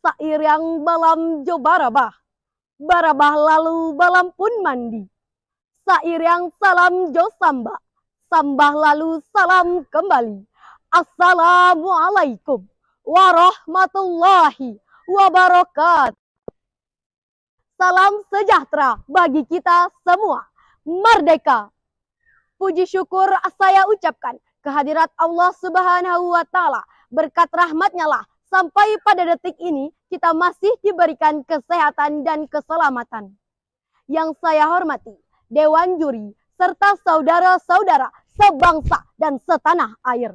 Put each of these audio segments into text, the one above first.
Sairing balam jo barabah, barabah lalu balam pun mandi. Sairing salam jo samba, sambah lalu salam kembali. Assalamualaikum warahmatullahi wabarakatuh. Salam sejahtera bagi kita semua. Merdeka. Puji syukur saya ucapkan kehadirat Allah Subhanahu wa Ta'ala. Berkat rahmatnya lah sampai pada detik ini kita masih diberikan kesehatan dan keselamatan. Yang saya hormati Dewan Juri serta saudara-saudara sebangsa dan setanah air.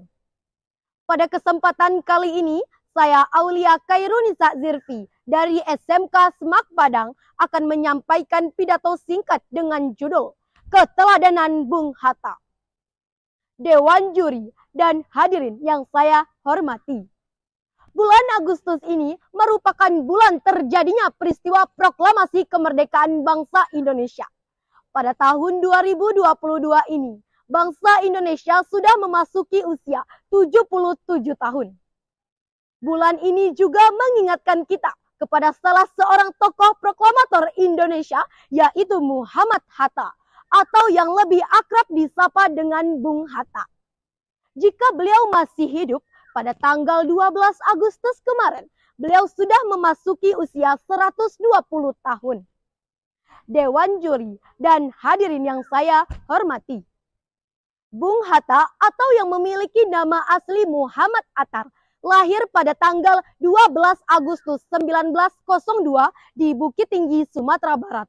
Pada kesempatan kali ini saya Aulia Khairunisa Zirfi dari SMK Semak Padang akan menyampaikan pidato singkat dengan judul Keteladanan Bung Hatta. Dewan Juri dan hadirin yang saya hormati. Bulan Agustus ini merupakan bulan terjadinya peristiwa proklamasi kemerdekaan bangsa Indonesia. Pada tahun 2022 ini, bangsa Indonesia sudah memasuki usia 77 tahun. Bulan ini juga mengingatkan kita kepada salah seorang tokoh proklamator Indonesia, yaitu Muhammad Hatta, atau yang lebih akrab disapa dengan Bung Hatta. Jika beliau masih hidup, pada tanggal 12 Agustus kemarin, beliau sudah memasuki usia 120 tahun. Dewan Juri dan hadirin yang saya hormati. Bung Hatta atau yang memiliki nama asli Muhammad Attar lahir pada tanggal 12 Agustus 1902 di Bukit Tinggi, Sumatera Barat.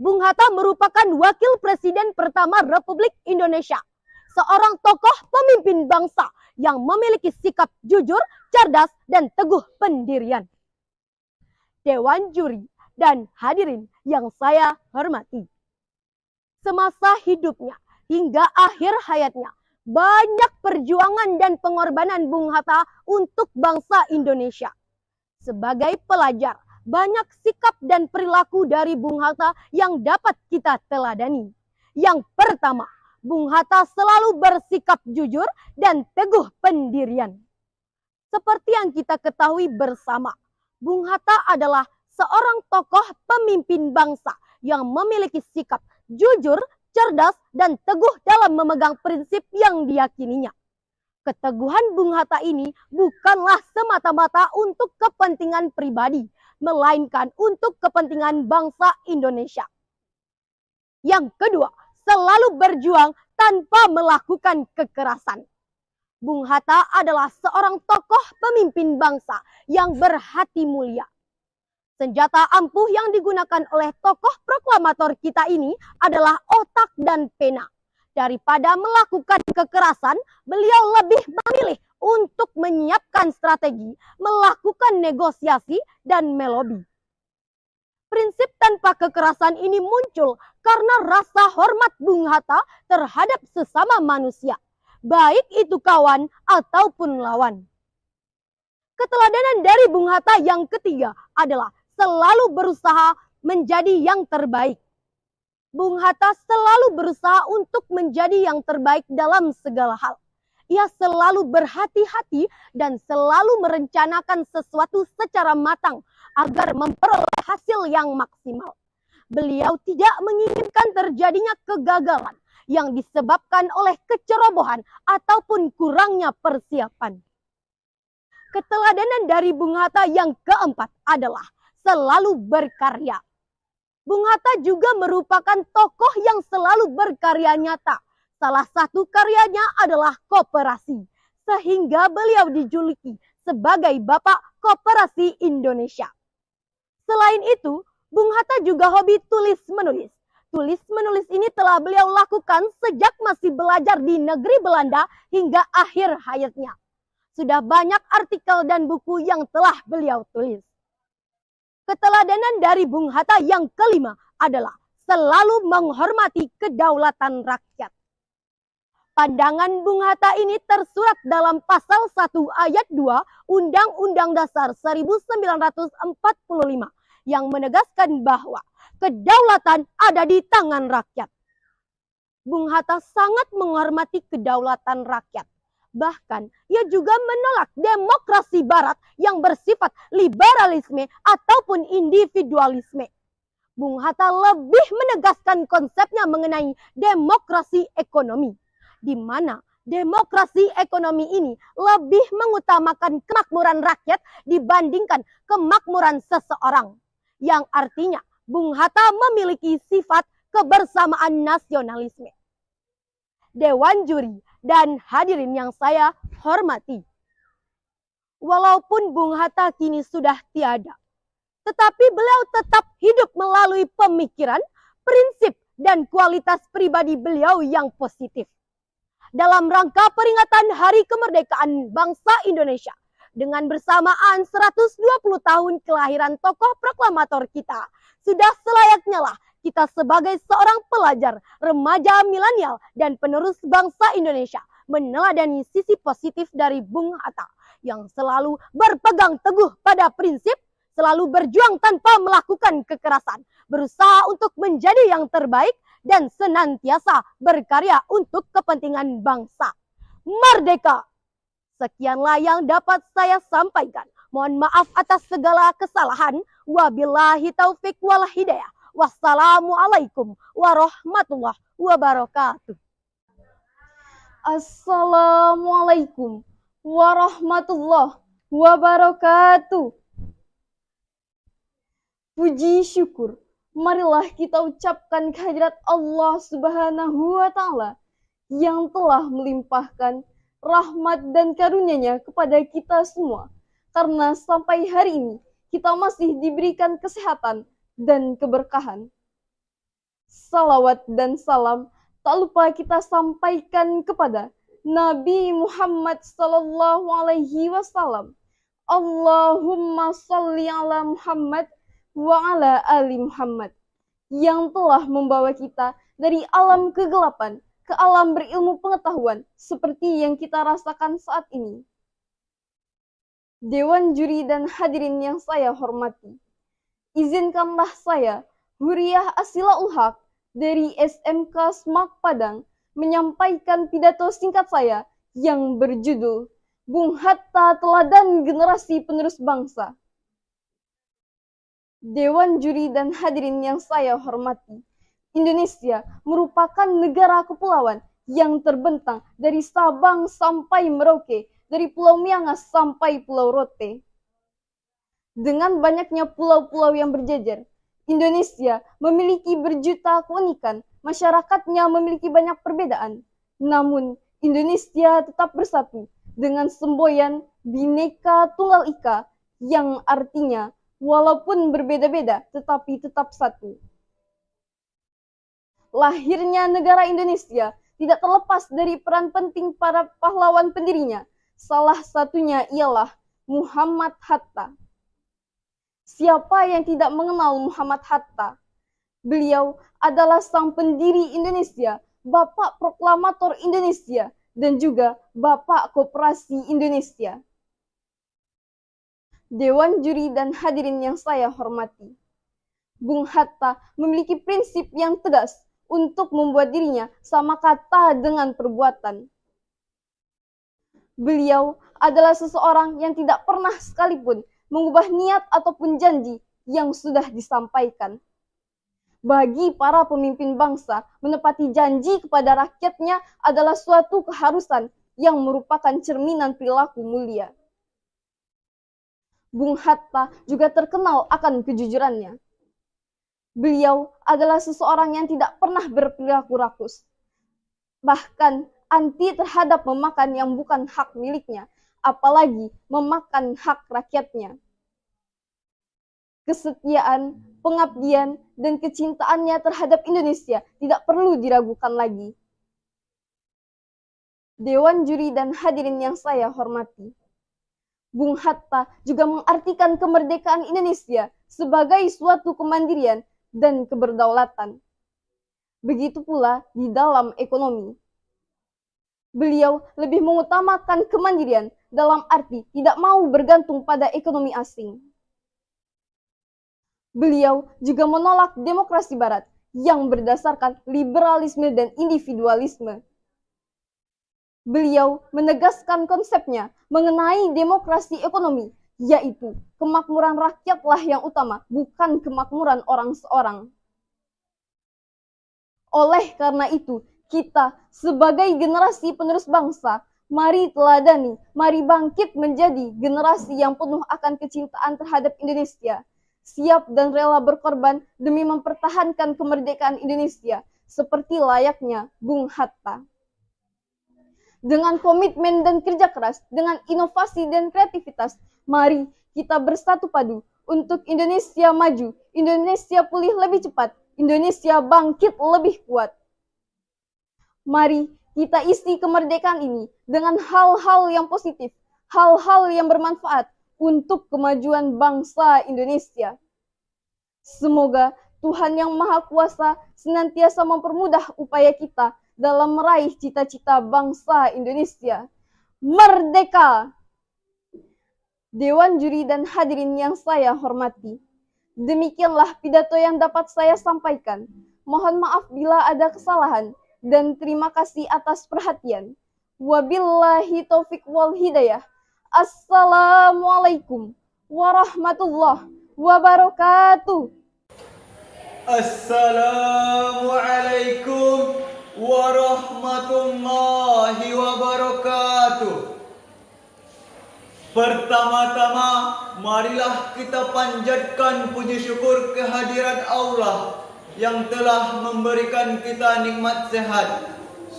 Bung Hatta merupakan wakil presiden pertama Republik Indonesia, seorang tokoh pemimpin bangsa yang memiliki sikap jujur, cerdas, dan teguh pendirian. Dewan Juri dan hadirin yang saya hormati. Semasa hidupnya hingga akhir hayatnya, banyak perjuangan dan pengorbanan Bung Hatta untuk bangsa Indonesia. Sebagai pelajar, banyak sikap dan perilaku dari Bung Hatta yang dapat kita teladani. Yang pertama, Bung Hatta selalu bersikap jujur dan teguh pendirian. Seperti yang kita ketahui bersama, Bung Hatta adalah seorang tokoh pemimpin bangsa yang memiliki sikap jujur, cerdas, dan teguh dalam memegang prinsip yang diyakininya. Keteguhan Bung Hatta ini bukanlah semata-mata untuk kepentingan pribadi, melainkan untuk kepentingan bangsa Indonesia. Yang kedua, selalu berjuang tanpa melakukan kekerasan. Bung Hatta adalah seorang tokoh pemimpin bangsa yang berhati mulia. Senjata ampuh yang digunakan oleh tokoh proklamator kita ini adalah otak dan pena. Daripada melakukan kekerasan, beliau lebih memilih untuk menyiapkan strategi, melakukan negosiasi, dan melobi. Prinsip tanpa kekerasan ini muncul karena rasa hormat Bung Hatta terhadap sesama manusia, baik itu kawan ataupun lawan. Keteladanan dari Bung Hatta yang ketiga adalah selalu berusaha menjadi yang terbaik. Bung Hatta selalu berusaha untuk menjadi yang terbaik dalam segala hal. Ia selalu berhati-hati dan selalu merencanakan sesuatu secara matang agar memperoleh hasil yang maksimal. Beliau tidak menginginkan terjadinya kegagalan yang disebabkan oleh kecerobohan ataupun kurangnya persiapan. Keteladanan dari Bung Hatta yang keempat adalah selalu berkarya. Bung Hatta juga merupakan tokoh yang selalu berkarya nyata. Salah satu karyanya adalah koperasi, sehingga beliau dijuluki sebagai Bapak Koperasi Indonesia. Selain itu, Bung Hatta juga hobi tulis-menulis. Tulis-menulis ini telah beliau lakukan sejak masih belajar di negeri Belanda hingga akhir hayatnya. Sudah banyak artikel dan buku yang telah beliau tulis. Keteladanan dari Bung Hatta yang kelima adalah selalu menghormati kedaulatan rakyat. Pandangan Bung Hatta ini tersurat dalam pasal 1 ayat 2 Undang-Undang Dasar 1945 yang menegaskan bahwa kedaulatan ada di tangan rakyat. Bung Hatta sangat menghormati kedaulatan rakyat. Bahkan, ia juga menolak demokrasi barat yang bersifat liberalisme ataupun individualisme. Bung Hatta lebih menegaskan konsepnya mengenai demokrasi ekonomi, di mana demokrasi ekonomi ini lebih mengutamakan kemakmuran rakyat dibandingkan kemakmuran seseorang. Yang artinya, Bung Hatta memiliki sifat kebersamaan nasionalisme. Dewan juri dan hadirin yang saya hormati. Walaupun Bung Hatta kini sudah tiada, tetapi beliau tetap hidup melalui pemikiran, prinsip, dan kualitas pribadi beliau yang positif. Dalam rangka peringatan Hari Kemerdekaan Bangsa Indonesia, dengan bersamaan 120 tahun kelahiran tokoh proklamator kita, sudah selayaknya lah kita sebagai seorang pelajar, remaja milenial, dan penerus bangsa Indonesia meneladani sisi positif dari Bung Hatta yang selalu berpegang teguh pada prinsip, selalu berjuang tanpa melakukan kekerasan, berusaha untuk menjadi yang terbaik, dan senantiasa berkarya untuk kepentingan bangsa. Merdeka! Sekianlah yang dapat saya sampaikan. Mohon maaf atas segala kesalahan. Wabillahi taufik wal hidayah. Wassalamualaikum warahmatullahi wabarakatuh. Assalamualaikum warahmatullahi wabarakatuh. Puji syukur, marilah kita ucapkan kehadirat Allah Subhanahu wa Ta'ala yang telah melimpahkan rahmat dan karunia-Nya kepada kita semua. Karena sampai hari ini kita masih diberikan kesehatan dan keberkahan. Salawat dan salam tak lupa kita sampaikan kepada Nabi Muhammad sallallahu alaihi wasallam. Allahumma sholli ala Muhammad wa ala ali Muhammad, yang telah membawa kita dari alam kegelapan ke alam berilmu pengetahuan seperti yang kita rasakan saat ini. Dewan juri dan hadirin yang saya hormati, izinkanlah saya, Huriah Asilaul Haq dari SMK Semak Padang, menyampaikan pidato singkat saya yang berjudul Bung Hatta Teladan Generasi Penerus Bangsa. Dewan juri dan hadirin yang saya hormati, Indonesia merupakan negara kepulauan yang terbentang dari Sabang sampai Merauke, dari Pulau Miangas sampai Pulau Rote. Dengan banyaknya pulau-pulau yang berjejer, Indonesia memiliki berjuta keunikan, masyarakatnya memiliki banyak perbedaan. Namun, Indonesia tetap bersatu dengan semboyan Bhinneka Tunggal Ika yang artinya walaupun berbeda-beda tetapi tetap satu. Lahirnya negara Indonesia tidak terlepas dari peran penting para pahlawan pendirinya. Salah satunya ialah Muhammad Hatta. Siapa yang tidak mengenal Muhammad Hatta? Beliau adalah sang pendiri Indonesia, Bapak Proklamator Indonesia, dan juga Bapak Koperasi Indonesia. Dewan juri dan hadirin yang saya hormati, Bung Hatta memiliki prinsip yang tegas untuk membuat dirinya sama kata dengan perbuatan. Beliau adalah seseorang yang tidak pernah sekalipun mengubah niat ataupun janji yang sudah disampaikan. Bagi para pemimpin bangsa, menepati janji kepada rakyatnya adalah suatu keharusan yang merupakan cerminan perilaku mulia. Bung Hatta juga terkenal akan kejujurannya. Beliau adalah seseorang yang tidak pernah berperilaku rakus, bahkan anti terhadap memakan yang bukan hak miliknya, apalagi memakan hak rakyatnya. Kesetiaan, pengabdian, dan kecintaannya terhadap Indonesia tidak perlu diragukan lagi. Dewan juri dan hadirin yang saya hormati, Bung Hatta juga mengartikan kemerdekaan Indonesia sebagai suatu kemandirian dan keberdaulatan. Begitu pula di dalam ekonomi. Beliau lebih mengutamakan kemandirian dalam arti tidak mau bergantung pada ekonomi asing. Beliau juga menolak demokrasi barat yang berdasarkan liberalisme dan individualisme. Beliau menegaskan konsepnya mengenai demokrasi ekonomi, yaitu kemakmuran rakyatlah yang utama, bukan kemakmuran orang seorang. Oleh karena itu, kita sebagai generasi penerus bangsa, mari teladani, mari bangkit menjadi generasi yang penuh akan kecintaan terhadap Indonesia, siap dan rela berkorban demi mempertahankan kemerdekaan Indonesia, seperti layaknya Bung Hatta. Dengan komitmen dan kerja keras, dengan inovasi dan kreativitas, mari kita bersatu padu untuk Indonesia maju, Indonesia pulih lebih cepat, Indonesia bangkit lebih kuat. Mari kita isi kemerdekaan ini dengan hal-hal yang positif, hal-hal yang bermanfaat untuk kemajuan bangsa Indonesia. Semoga Tuhan Yang Maha Kuasa senantiasa mempermudah upaya kita dalam meraih cita-cita bangsa Indonesia. Merdeka! Dewan juri dan hadirin yang saya hormati, demikianlah pidato yang dapat saya sampaikan. Mohon maaf bila ada kesalahan dan terima kasih atas perhatian. Wabillahi taufik wal hidayah. Assalamualaikum warahmatullahi wabarakatuh. Assalamualaikum warahmatullahi wabarakatuh. Pertama-tama, marilah kita panjatkan puji syukur kehadirat Allah yang telah memberikan kita nikmat sehat.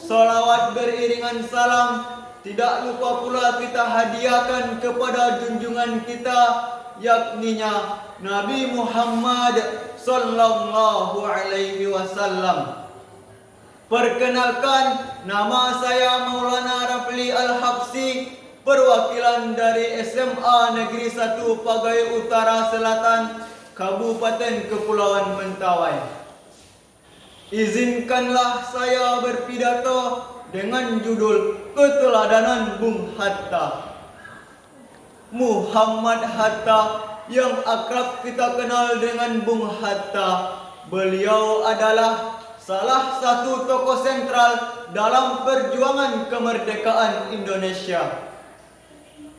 Salawat beriringan salam tidak lupa pula kita hadiahkan kepada junjungan kita, yakninya Nabi Muhammad sallallahu alaihi wasallam. Perkenalkan, nama saya Maulana Rafli Al-Habsi, perwakilan dari SMA Negeri 1 Pagai Utara Selatan, Kabupaten Kepulauan Mentawai. Izinkanlah saya berpidato dengan judul Keteladanan Bung Hatta. Muhammad Hatta yang akrab kita kenal dengan Bung Hatta. Beliau adalah salah satu tokoh sentral dalam perjuangan kemerdekaan Indonesia.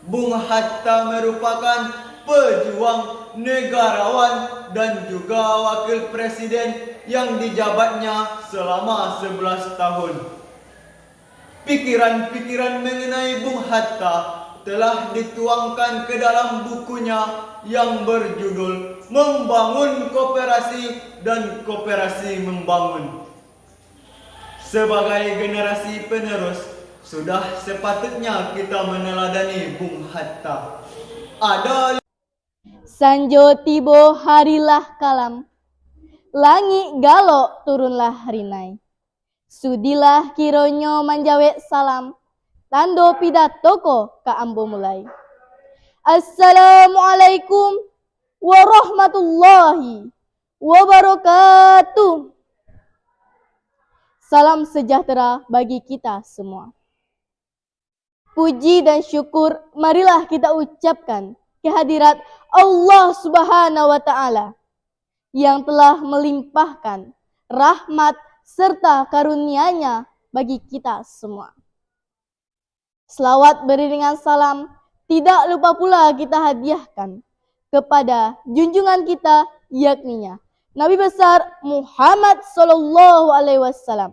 Bung Hatta merupakan pejuang, negarawan, dan juga wakil presiden yang dijabatnya selama 11 tahun. Pikiran-pikiran mengenai Bung Hatta telah dituangkan ke dalam bukunya yang berjudul Membangun Koperasi dan Koperasi Membangun. Sebagai generasi penerus, sudah sepatutnya kita meneladani Bung Hatta. Ada Sanjo tibo harilah kalam, langi galo turunlah rinai. Sudilah kironyo manjawe salam, tando pidatoko ka ambo mulai. Assalamualaikum warahmatullahi wabarakatuh. Salam sejahtera bagi kita semua. Puji dan syukur marilah kita ucapkan kehadirat Allah Subhanahu wa Ta'ala yang telah melimpahkan rahmat serta karunia-Nya bagi kita semua. Selawat beriringan salam tidak lupa pula kita hadiahkan kepada junjungan kita, yakninya Nabi besar Muhammad sallallahu alaihi wasallam.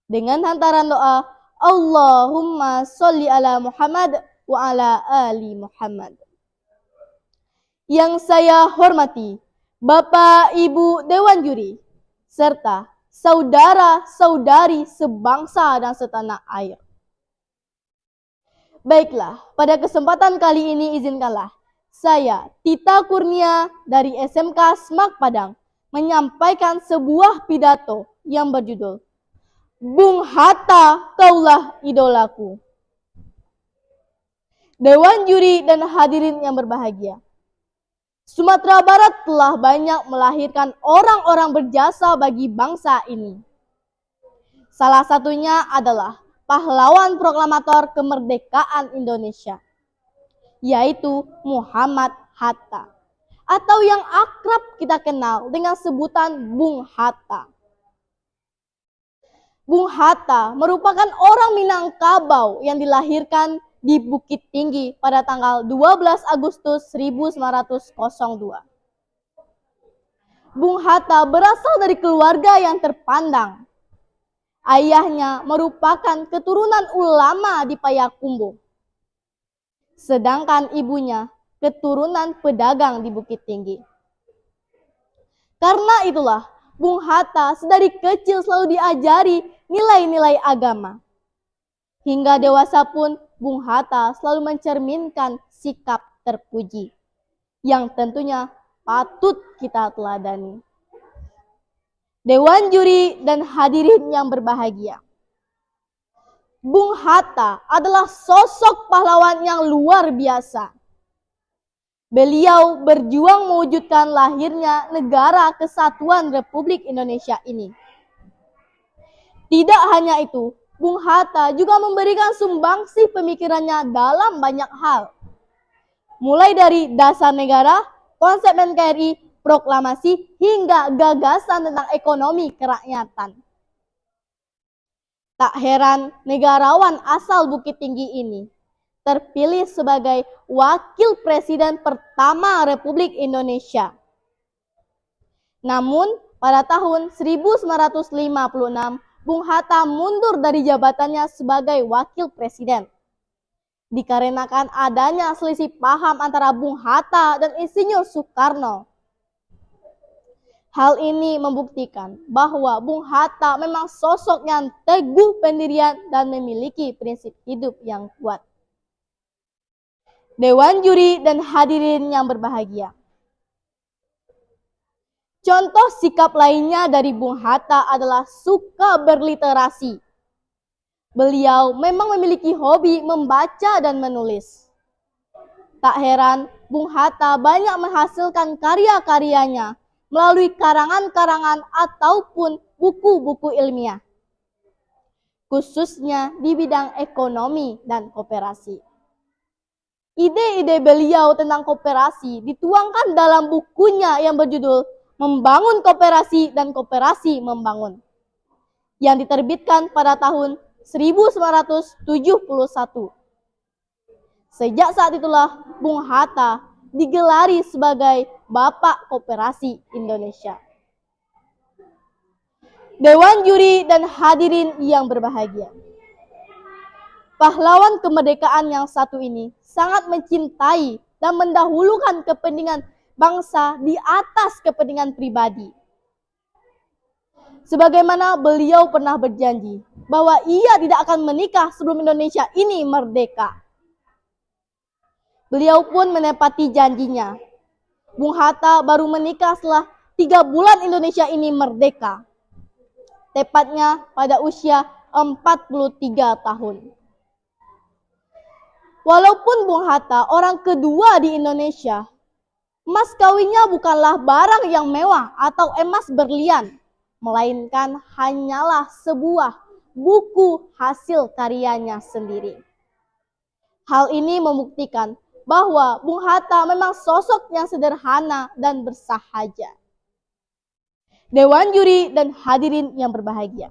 Dengan hantaran doa, Allahumma sholli ala Muhammad wa ala ali Muhammad. Yang saya hormati Bapak Ibu Dewan Juri serta saudara-saudari sebangsa dan setanah air. Baiklah, pada kesempatan kali ini izinkanlah saya, Tita Kurnia dari SMK Semak Padang, menyampaikan sebuah pidato yang berjudul Bung Hatta, kaulah idolaku. Dewan juri dan hadirin yang berbahagia, Sumatera Barat telah banyak melahirkan orang-orang berjasa bagi bangsa ini. Salah satunya adalah pahlawan proklamator kemerdekaan Indonesia, yaitu Muhammad Hatta, atau yang akrab kita kenal dengan sebutan Bung Hatta. Bung Hatta merupakan orang Minangkabau yang dilahirkan di Bukit Tinggi pada tanggal 12 Agustus 1902. Bung Hatta berasal dari keluarga yang terpandang. Ayahnya merupakan keturunan ulama di Payakumbuh. Sedangkan ibunya keturunan pedagang di Bukit Tinggi. Karena itulah, Bung Hatta sedari kecil selalu diajari nilai-nilai agama. Hingga dewasa pun Bung Hatta selalu mencerminkan sikap terpuji, yang tentunya patut kita teladani. Dewan juri dan hadirin yang berbahagia, Bung Hatta adalah sosok pahlawan yang luar biasa. Beliau berjuang mewujudkan lahirnya Negara Kesatuan Republik Indonesia ini. Tidak hanya itu, Bung Hatta juga memberikan sumbangsih pemikirannya dalam banyak hal. Mulai dari dasar negara, konsep NKRI, proklamasi, hingga gagasan tentang ekonomi kerakyatan. Tak heran negarawan asal Bukit Tinggi ini terpilih sebagai wakil presiden pertama Republik Indonesia. Namun, pada tahun 1956, Bung Hatta mundur dari jabatannya sebagai wakil presiden. Dikarenakan adanya selisih paham antara Bung Hatta dan Insinyur Soekarno. Hal ini membuktikan bahwa Bung Hatta memang sosok yang teguh pendirian dan memiliki prinsip hidup yang kuat. Dewan juri dan hadirin yang berbahagia, contoh sikap lainnya dari Bung Hatta adalah suka berliterasi. Beliau memang memiliki hobi membaca dan menulis. Tak heran, Bung Hatta banyak menghasilkan karya-karyanya melalui karangan-karangan ataupun buku-buku ilmiah, khususnya di bidang ekonomi dan koperasi. Ide-ide beliau tentang koperasi dituangkan dalam bukunya yang berjudul Membangun Koperasi dan Koperasi Membangun, yang diterbitkan pada tahun 1971. Sejak saat itulah Bung Hatta digelari sebagai Bapak Koperasi Indonesia. Dewan juri dan hadirin yang berbahagia, pahlawan kemerdekaan yang satu ini sangat mencintai dan mendahulukan kepentingan bangsa di atas kepentingan pribadi. Sebagaimana beliau pernah berjanji bahwa ia tidak akan menikah sebelum Indonesia ini merdeka. Beliau pun menepati janjinya. Bung Hatta baru menikah setelah 3 bulan Indonesia ini merdeka. Tepatnya pada usia 43 tahun. Walaupun Bung Hatta orang kedua di Indonesia, emas kawinnya bukanlah barang yang mewah atau emas berlian, melainkan hanyalah sebuah buku hasil karyanya sendiri. Hal ini membuktikan bahwa Bung Hatta memang sosok yang sederhana dan bersahaja. Dewan juri dan hadirin yang berbahagia,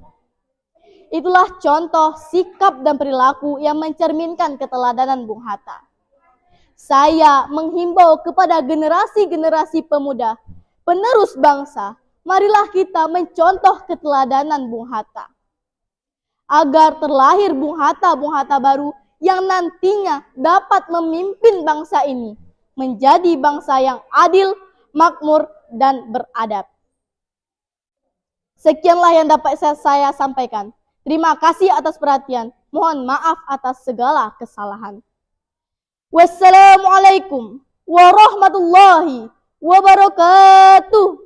itulah contoh sikap dan perilaku yang mencerminkan keteladanan Bung Hatta. Saya menghimbau kepada generasi-generasi pemuda, penerus bangsa, marilah kita mencontoh keteladanan Bung Hatta. Agar terlahir Bung Hatta baru yang nantinya dapat memimpin bangsa ini menjadi bangsa yang adil, makmur, dan beradab. Sekianlah yang dapat saya sampaikan. Terima kasih atas perhatian. Mohon maaf atas segala kesalahan. Wassalamualaikum warahmatullahi wabarakatuh.